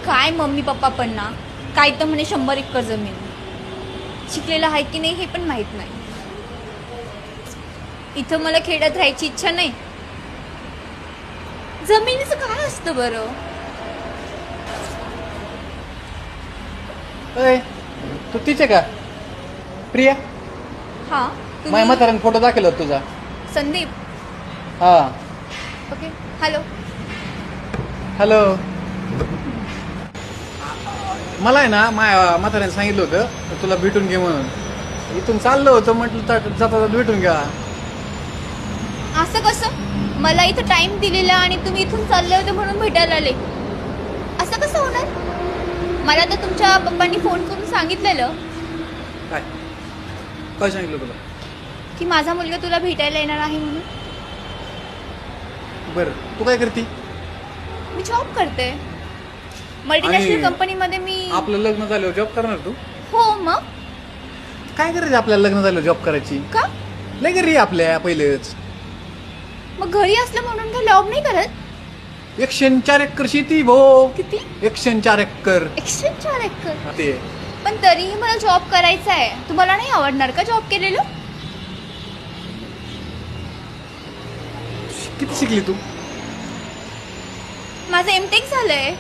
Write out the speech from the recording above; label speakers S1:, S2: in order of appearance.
S1: काय mummy papa पण ना, काय तर म्हणे 100 एकर जमीन. शिकलेला आहे की नाही हे पण माहित नाही. इथं मला खेड्यात राहायची इच्छा नाही. जमिनीचं काय असतं बरं?
S2: तू तिचे का प्रिया?
S1: हा
S2: माझ्या म्हाताऱ्याने फोटो दाखवला होता तुझा.
S1: संदीप.
S2: हा.
S1: ओके. हॅलो.
S2: हॅलो. मला आहे ना माझ्या म्हाताऱ्याने सांगितलं होतं तुला भेटून घे म्हणून. इथून चाललं होतं, म्हटलं जाता जाता भेटून घ्या.
S1: असं कसं? मला इथं टाइम दिलेला आणि तुम्ही इथून चालले होते म्हणून भेटायला आले. असं कसं होणार? मला तर तुमच्या पप्पांनी फोन करून सांगितलेलं
S2: काय काय सांगितलं तुला?
S1: की माझा मुलगा तुला भेटायला येणार आहे म्हणून.
S2: बरं, तू काय करती?
S1: मी जॉब करते मल्टीनॅशनल
S2: आणि
S1: कंपनीमध्ये. मी
S2: आपलं लग्न झाल्यावर जॉब करणार तू?
S1: हो. मग
S2: काय करायचं आपल्याला लग्न झाल्यावर जॉब करायची?
S1: का?
S2: लय घरी आपल्या पहिलेच.
S1: मग घरी असलं म्हणून काय जॉब नाही करत?
S2: 104 एकर शेती भो.
S1: किती?
S2: 104 एकर
S1: 104 एकर.
S2: ते.
S1: पण तरीही मला जॉब करायचा आहे. तुम्हाला नाही आवडणार का जॉब केलेलं?
S2: किती शिकली तू?
S1: माझं एमटेक झालंय.